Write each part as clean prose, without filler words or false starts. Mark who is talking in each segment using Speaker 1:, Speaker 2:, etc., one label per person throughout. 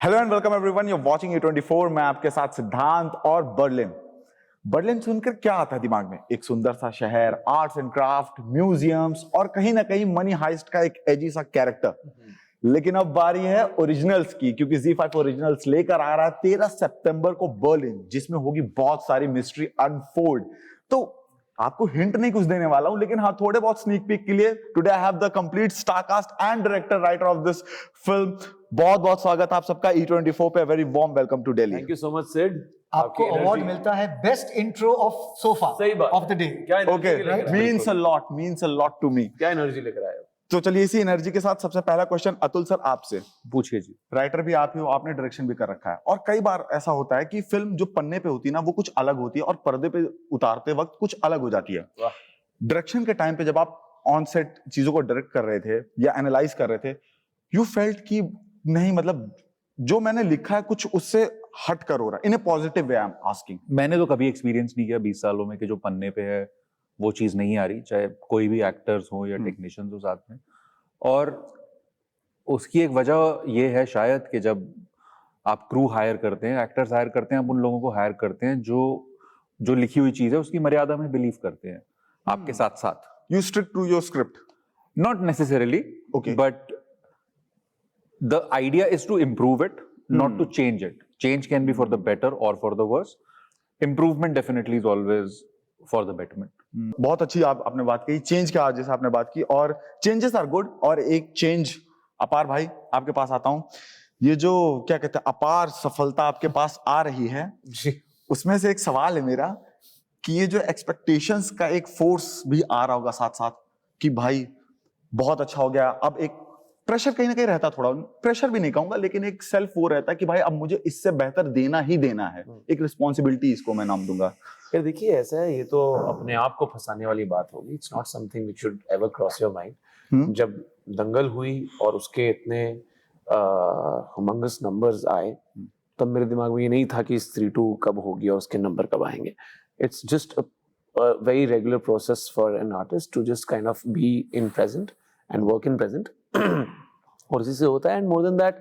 Speaker 1: Hello and welcome everyone, you are watching E24। मैं आपके साथ सिद्धांत और बर्लिन। बर्लिन सुनकर क्या आता है दिमाग में? एक सुंदर सा शहर, आर्ट्स एंड क्राफ्ट, म्यूजियम्स और कहीं ना कहीं मनी हाइस्ट का एक एजी सा कैरेक्टर। लेकिन अब बारी है ओरिजिनल्स की, क्योंकि Z5 ओरिजिनल्स लेकर आ रहा है 13 सितंबर को बर्लिन, जिसमें होगी बहुत सारी मिस्ट्री अनफोल्ड। तो आपको हिंट नहीं कुछ देने वाला हूं, लेकिन हाँ थोड़े बहुत स्नीक पीक के लिए today I have the complete starcast and director writer of this film. बहुत बहुत स्वागत है आप सबका E24 पे। Very warm welcome to Delhi.
Speaker 2: Thank you so much Sid.
Speaker 3: आपको अवार्ड मिलता है बेस्ट इंट्रो ऑफ सोफा
Speaker 2: सही बात
Speaker 3: ऑफ द डे।
Speaker 2: क्या
Speaker 1: okay, means a lot to me.
Speaker 2: क्या एनर्जी लेकर आए हो?
Speaker 1: तो चलिए इसी एनर्जी के साथ सबसे पहला क्वेश्चन अतुल सर आपसे।
Speaker 2: पूछिए जी।
Speaker 1: राइटर भी आप ही हो, आपने डायरेक्शन भी कर रखा है, और कई बार ऐसा होता है कि फिल्म जो पन्ने पे होती है ना वो कुछ अलग होती है और पर्दे पे उतारते वक्त कुछ अलग हो जाती है। डायरेक्शन के टाइम पे जब आप ऑन सेट चीजों को डायरेक्ट कर रहे थे या एनालाइज कर रहे थे, यू फेल्ट कि नहीं, मतलब जो मैंने लिखा है कुछ उससे हट कर हो रहा है, in a positive way I am asking.
Speaker 4: मैंने तो कभी एक्सपीरियंस नहीं किया 20 सालों में कि जो पन्ने पे है वो चीज नहीं आ रही, चाहे कोई भी एक्टर्स हो या टेक्नीशियंस हो साथ में। और उसकी एक वजह ये है शायद कि जब आप क्रू हायर करते हैं, एक्टर्स हायर करते हैं, आप उन लोगों को हायर करते हैं जो जो लिखी हुई चीज है उसकी मर्यादा में बिलीव करते हैं आपके साथ साथ।
Speaker 1: You stick to your script?
Speaker 4: Not necessarily,
Speaker 1: Okay.
Speaker 4: But the idea is to improve it, not to change it. Change can be for the better or for the worse. Improvement definitely is always for the betterment.
Speaker 1: बहुत अच्छी आपने बात कही, change का जैसे आपने बात की, और चेंजेस आर गुड। और एक चेंज, अपार भाई आपके पास आता हूं। ये जो क्या कहते हैं अपार सफलता आपके पास आ रही है
Speaker 2: जी।
Speaker 1: उसमें से एक सवाल है मेरा कि ये जो एक्सपेक्टेशंस का एक फोर्स भी आ रहा होगा साथ साथ कि भाई बहुत अच्छा हो गया, अब एक प्रेशर कहीं ना कहीं रहता, थोड़ा प्रेशर भी नहीं कहूंगा लेकिन एक सेल्फ वो रहता है कि भाई अब मुझे इससे बेहतर देना ही देना है, एक रिस्पॉन्सिबिलिटी इसको मैं नाम दूंगा।
Speaker 2: यार देखिए, ऐसा है, ये तो अपने आप को फंसाने वाली बात होगी। It's not something which should ever cross your mind. जब दंगल हुई और उसके इतने ह्यूमंगस नंबर्स आए, तब मेरे दिमाग में ये नहीं था कि स्त्री 2 कब होगी और उसके नंबर कब आएंगे। It's just a very regular process for an artist to just kind of be in present and work in present और इसी से होता है। एंड मोर देन दैट,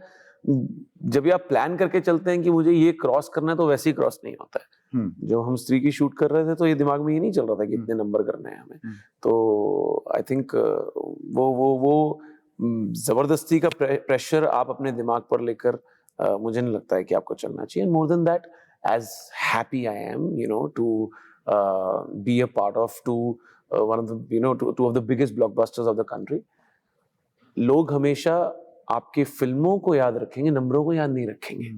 Speaker 2: जब भी आप प्लान करके चलते हैं कि मुझे ये क्रॉस करना है तो वैसे ही क्रॉस नहीं होता है। जब हम स्त्री की शूट कर रहे थे तो ये दिमाग में ये नहीं चल रहा था कि इतने नंबर करने हैं हमें। तो आई थिंक वो जबरदस्ती का प्रेशर आप अपने दिमाग पर लेकर मुझे नहीं लगता है कि आपको चलना चाहिए। And more than that, as happy I am, to be a part of one of the, two of the biggest blockbusters of the country. लोग हमेशा आपके फिल्मों को याद रखेंगे, नंबरों को याद नहीं रखेंगे।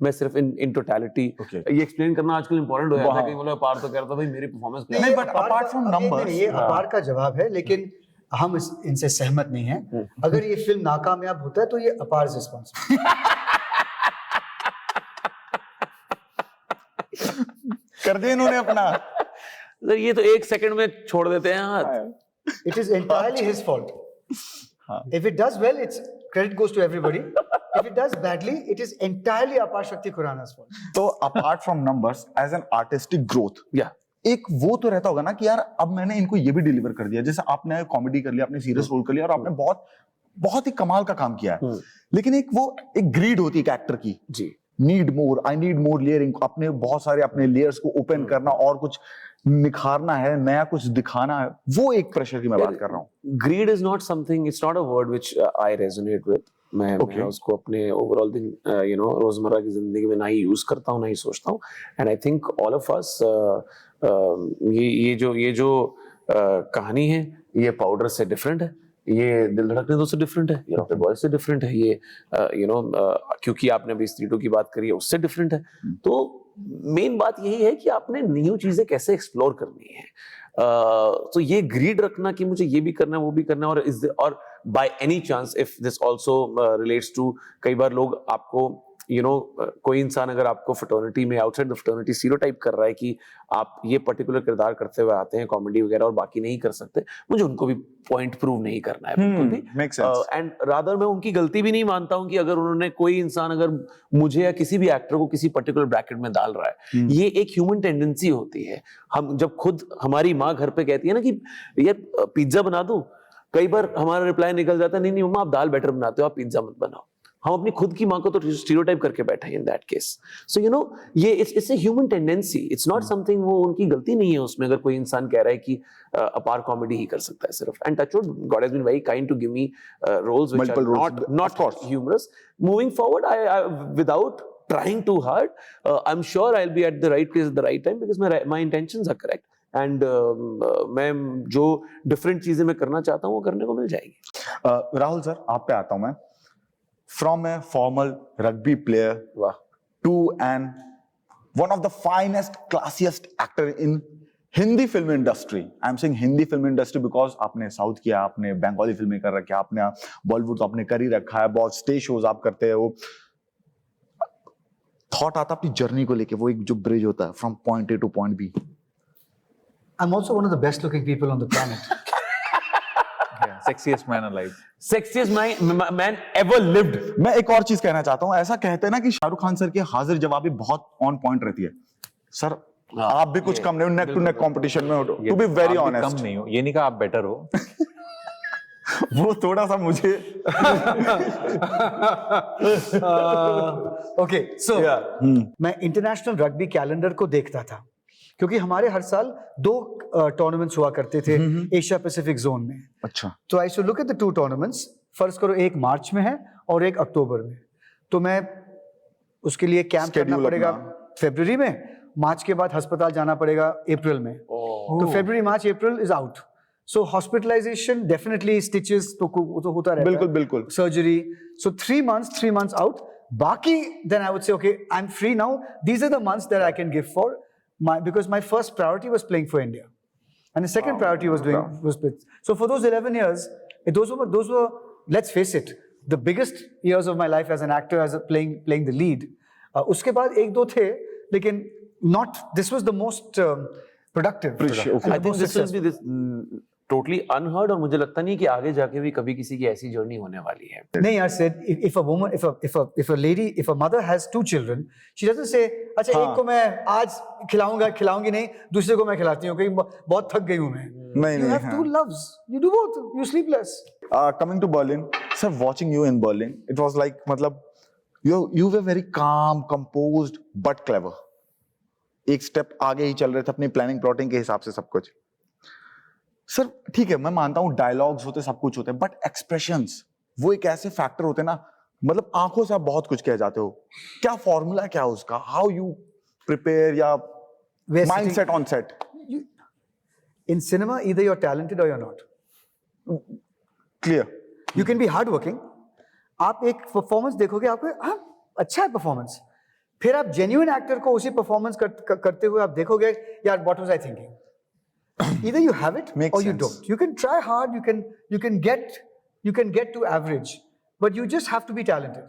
Speaker 2: मैं सिर्फ इन टोटलिटी ये एक्सप्लेन करना आजकल इंपॉर्टेंट हो जाता है। कहीं बोला अपार तो कह रहा था भाई मेरी परफॉर्मेंस
Speaker 1: नहीं, बट अपार्ट फ्रॉम नंबर्स,
Speaker 3: ये अपार का जवाब है, लेकिन हम इनसे सहमत नहीं हैं। अगर ये फिल्म नाकामयाब होता है तो ये अपार रिस्पॉन्सिबिलिटी
Speaker 1: कर दिया इन्होंने अपना।
Speaker 2: सर ये तो एक सेकंड में छोड़ देते हैं हाथ।
Speaker 3: It is entirely his fault. If it does well, it's credit goes to everybody. If it does badly, it is entirely Apar Shakti Khurana's fault.
Speaker 1: तो apart from numbers, as an artistic growth,
Speaker 2: या
Speaker 1: एक वो तो रहता होगा ना कि यार अब मैंने इनको ये भी डिलीवर कर दिया। जैसे आपने कॉमेडी कर लिया, आपने सीरियस रोल कर लिया और आपने बहुत बहुत ही कमाल का काम किया है, लेकिन एक ग्रीड होती है एक एक्टर की।
Speaker 2: जी।
Speaker 1: Need more, I need more layering, अपने बहुत सारे अपने लेयर्स को ओपन करना और कुछ निखारना है, नया कुछ दिखाना है, वो एक प्रेशर की मैं बात कर रहा हूँ।
Speaker 2: Grid is not something, it's not a word which I resonate with. मैं उसको अपने ओवरऑल दिन रोजमर्रा की जिंदगी में ना ही यूज करता हूँ, ना ही सोचता हूँ। And I think all of us, ये जो कहानी है ये पाउडर से डिफरेंट है, ये दिल धड़कने दो से डिफरेंट है, ये रॉकेट बॉय से डिफरेंट है, ये क्योंकि आपने अभी स्त्री 2 की बात करी है उससे डिफरेंट है। तो मेन बात यही है कि आपने न्यू चीजें कैसे एक्सप्लोर करनी है। तो ये ग्रीड रखना कि मुझे ये भी करना है वो भी करना है, और by any chance if this also relates to, कई बार लोग आपको कोई इंसान अगर आपको फ्रेटर्निटी में आउटसाइड द फ्रेटर्निटी स्टीरियोटाइप कर रहा है कि आप ये पर्टिकुलर किरदार करते हुए आते हैं कॉमेडी वगैरह और बाकी नहीं कर सकते, मुझे उनको भी पॉइंट प्रूव नहीं करना है बिल्कुल भी। एंड रादर मैं उनकी गलती भी नहीं मानता हूं कि अगर उन्होंने, कोई इंसान अगर मुझे या किसी भी एक्टर को किसी पर्टिकुलर ब्रैकेट में डाल रहा है, ये एक ह्यूमन टेंडेंसी होती है। हम जब खुद, हमारी माँ घर पे कहती है ना कि यार पिज्जा बना दूं, कई बार हमारा रिप्लाई निकल जाता है नहीं नहीं मम्मा आप दाल बेटर बनाते हो, आप पिज्जा मत बनाओ। हम अपनी खुद की माँ को तो स्टीरियोटाइप करके बैठे हैं in that case. So you know ये it's a human tendency. It's not something, वो उनकी गलती नहीं है उसमें अगर कोई इंसान कह रहा है कि अपार कॉमेडी ही कर सकता है सिर्फ. And touch wood, God has been very kind to give me roles which are not humorous. Moving forward, I without trying too hard, I'm sure I'll be at the right place at the right time because my intentions are correct. And मैं जो different चीजें मैं करना चाहता हूँ वो करने को मिल जाएगी.
Speaker 1: राहुल सर, आप पे आता हूं मैं. From a formal rugby player
Speaker 2: वाह.
Speaker 1: to one of the finest, classiest actor in Hindi film industry. I'm saying Hindi film industry because आपने साउथ किया, आपने बंगाली फिल्में कर रखी, आपने बॉलीवुड तो आपने कर ही रखा है, बहुत स्टेज शोज आप करते हो. थॉट आता अपनी जर्नी को लेके, वो एक जो ब्रिज होता है from point A to point B.
Speaker 3: I'm also one of the best looking people on the planet.
Speaker 4: Sexiest man alive.
Speaker 2: Sexiest man ever lived.
Speaker 1: मैं एक और चीज कहना चाहता हूं. ऐसा कहते हैं ना कि शाहरुख खान सर की हाजिर जवाबी बहुत ऑन पॉइंट रहती है. सर आप भी कुछ कम नहीं हो नेक टू नेक कंपटीशन में. टू बी वेरी ऑनेस्ट,
Speaker 4: कम नहीं हो, ये नहीं कहा आप बेटर हो.
Speaker 1: वो थोड़ा सा मुझे
Speaker 3: Okay, so मैं इंटरनेशनल रग्बी कैलेंडर को देखता था क्योंकि हमारे हर साल 2 टूर्नामेंट्स हुआ करते थे एशिया पैसिफिक जोन में.
Speaker 1: अच्छा.
Speaker 3: तो I should look at the 2 tournaments. First करो, एक मार्च में है और एक अक्टूबर में. तो मैं उसके लिए कैंप करना पड़ेगा फरवरी में. मार्च के बाद अस्पताल जाना पड़ेगा अप्रैल में. तो February, March, April is out. So hospitalization definitely, stitches तो होता रहता है.
Speaker 1: बिल्कुल बिल्कुल.
Speaker 3: सर्जरी. So 3 months out. बाकी then I would say okay, I am free now. These are the months that I can give for because my first priority was playing for India, and the second priority was so for those 11 years, those were, let's face it, the biggest years of my life as an actor, as playing the lead. उसके बाद 1-2 थे, लेकिन not, this was the most productive.
Speaker 2: I think this will be this totally unheard, और मुझे लगता नहीं कि आगे जाके भी कभी किसी की ऐसी जर्नी होने वाली है.
Speaker 3: नहीं यार, said if a woman, if a lady, if a mother has 2 children, she doesn't say अच्छा एक को मैं आज खिलाऊंगी नहीं, दूसरे को मैं खिलाती हूँ क्योंकि बहुत थक गई हूँ मैं.
Speaker 1: नहीं,
Speaker 3: you have 2 loves, you do both, you sleep less.
Speaker 1: Coming to Berlin, sir, watching you in Berlin, it was like, मतलब you were very calm, composed, but clever. एक स्टेप आगे ही चल रहे थे अपनी प्लानिंग प्लॉटिंग के हिसाब से सब कुछ. सर ठीक है, मैं मानता हूँ डायलॉग्स होते, सब कुछ होते हैं, बट एक्सप्रेशंस वो एक ऐसे फैक्टर होते हैं ना, मतलब आंखों से आप बहुत कुछ कह जाते हो. क्या फॉर्मूला क्या है उसका? हाउ यू प्रिपेयर या mindset on set?
Speaker 3: In cinema, either you're talented or you're not.
Speaker 1: Clear.
Speaker 3: You can be hardworking. आप एक परफॉर्मेंस देखोगे, आपको हाँ अच्छा है परफॉर्मेंस. फिर आप जेन्युइन एक्टर को उसी परफॉर्मेंस करते हुए आप देखोगे, यार what was I thinking. Either you have it
Speaker 1: Makes
Speaker 3: or you
Speaker 1: sense.
Speaker 3: don't. You can try hard. You can get to average, but you just have to be talented.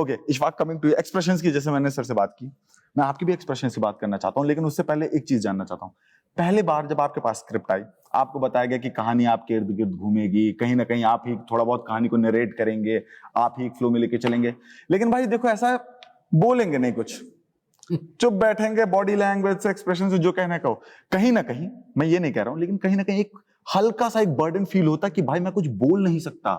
Speaker 1: Okay, Ishfaq, coming to expressions की, जैसे मैंने sir से बात की, मैं आपकी भी expression से बात करना चाहता हूँ, लेकिन उससे पहले एक चीज जानना चाहता हूँ. पहले बार जब आपके पास स्क्रिप्ट आई, आपको बताया गया कि कहानी आपके इर्द गिर्द घूमेगी, कहीं ना कहीं आप ही थोड़ा बहुत कहानी को नरेट करेंगे, आप ही एक फ्लो में लेके चलेंगे. लेकिन भाई देखो, ऐसा बोलेंगे नहीं कुछ, चुप बैठेंगे, बॉडी लैंग्वेज से, एक्सप्रेशन से जो कहना कहो. कहीं ना कहीं, मैं ये नहीं कह रहा हूं, लेकिन कहीं ना कहीं एक हल्का सा एक बर्डन फील होता कि भाई मैं कुछ बोल नहीं सकता.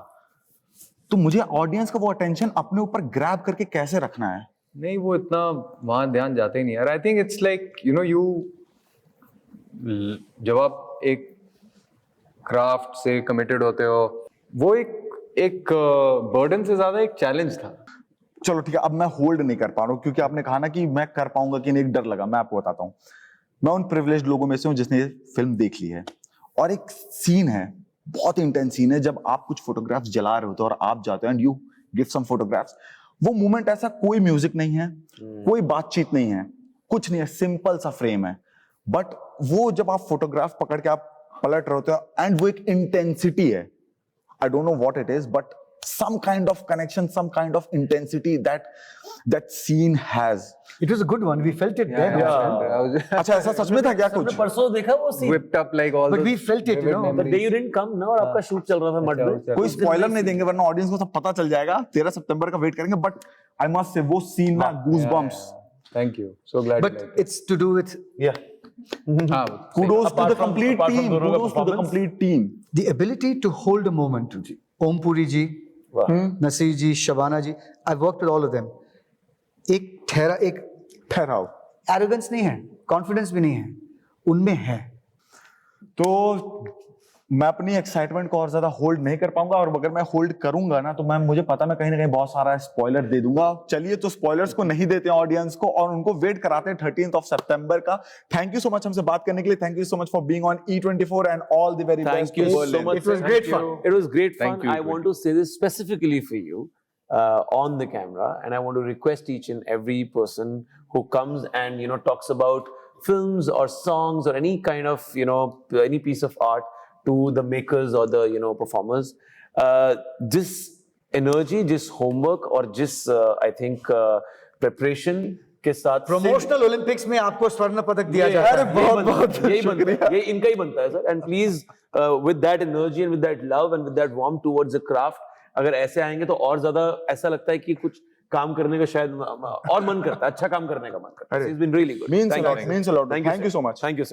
Speaker 1: तो मुझे ऑडियंस का वो अटेंशन अपने ऊपर ग्रैब करके कैसे रखना है?
Speaker 5: नहीं, वो इतना वहां ध्यान जाता ही नहीं यार. I think it's like you जब आप एक क्राफ्ट से कमिटेड होते हो, वो एक बर्डन से ज्यादा एक चैलेंज था.
Speaker 1: चलो ठीक है, अब मैं होल्ड नहीं कर पा रहा हूँ क्योंकि आपने कहा ना कि मैं कर पाऊंगा कि नहीं, एक डर लगा. मैं आपको बताता हूँ, मैं उन प्रिविलेज्ड लोगों में से हूँ जिसने ये फिल्म देख ली है. और एक सीन है, बहुत इंटेंस सीन है, जब आप कुछ फोटोग्राफ्स जला रहे होते हो और आप जाते हो and you give some photographs. वो मोमेंट ऐसा, कोई म्यूजिक नहीं है, कोई बातचीत नहीं है, कुछ नहीं है, सिंपल सा फ्रेम है. बट वो जब आप फोटोग्राफ पकड़ के आप पलट रहे होते हो एंड वो एक इंटेंसिटी है. I don't know what it is, but some kind of connection, some kind of intensity that scene has.
Speaker 3: It was a good one. We felt it there.
Speaker 1: अच्छा, ऐसा सच में था क्या कुछ?
Speaker 2: परसों देखा वो scene,
Speaker 5: whipped up like all
Speaker 3: But
Speaker 5: those
Speaker 3: we felt it, you know.
Speaker 2: the day you didn't come ना, और आपका शूट चल रहा था मड में.
Speaker 1: कोई स्पॉइलर नहीं देंगे वरना ऑडियंस को सब पता चल जाएगा. 13 सितंबर का वेट करेंगे. बट आई मस्ट से वो सीन ना, goosebumps.
Speaker 5: Thank you. So glad.
Speaker 3: But it's to do with
Speaker 1: kudos to the complete team. Kudos to the complete team.
Speaker 3: the ability to hold a moment. Om Puri ji,
Speaker 2: वाह
Speaker 3: Nasir ji, Shabana ji, I've worked with all of them. एक
Speaker 1: ठहराओ।
Speaker 3: arrogance नहीं है, confidence भी नहीं है, उनमें है।
Speaker 1: तो मैं अपनी एक्साइटमेंट को और ज्यादा होल्ड नहीं कर पाऊंगा, और अगर मैं होल्ड करूंगा ना तो मुझे पता मैं कहीं ना कहीं बहुत सारा स्पॉइलर दे दूंगा। चलिए तो स्पॉयलर्स को नहीं देते हैं ऑडियंस को, और उनको वेट कराते हैं 13th of September का। थैंक यू सो मच हमसे बात करने के लिए। Thank you so much for being on E24 and all the very best.
Speaker 2: Thank you so much.
Speaker 3: It was
Speaker 2: sir.
Speaker 3: great
Speaker 2: Thank
Speaker 3: fun.
Speaker 2: you. It was great fun.
Speaker 4: Thank you.
Speaker 2: I want to say this specifically for you on the camera, and I want to request each and every person who comes and talks about films or songs or any kind of any piece of art to the makers or the performers. This energy, this homework और जिस I think preparation के साथ
Speaker 3: Promotional Olympics में आपको स्वर्ण पदक दिया जाता है।
Speaker 2: यही बनता है, ये इनका ही बनता है sir. And please with that energy and with that love and with that warmth towards the craft, अगर ऐसे आएंगे तो और ज्यादा ऐसा लगता है कि कुछ काम करने का शायद और मन करता है, अच्छा काम करने का मन करता है। It's been really good.
Speaker 1: Means a
Speaker 2: Thank
Speaker 1: lot,
Speaker 2: you.
Speaker 1: means a lot.
Speaker 2: Thank you,
Speaker 1: Thank you
Speaker 2: sir.
Speaker 1: so much.
Speaker 2: Thank you, sir.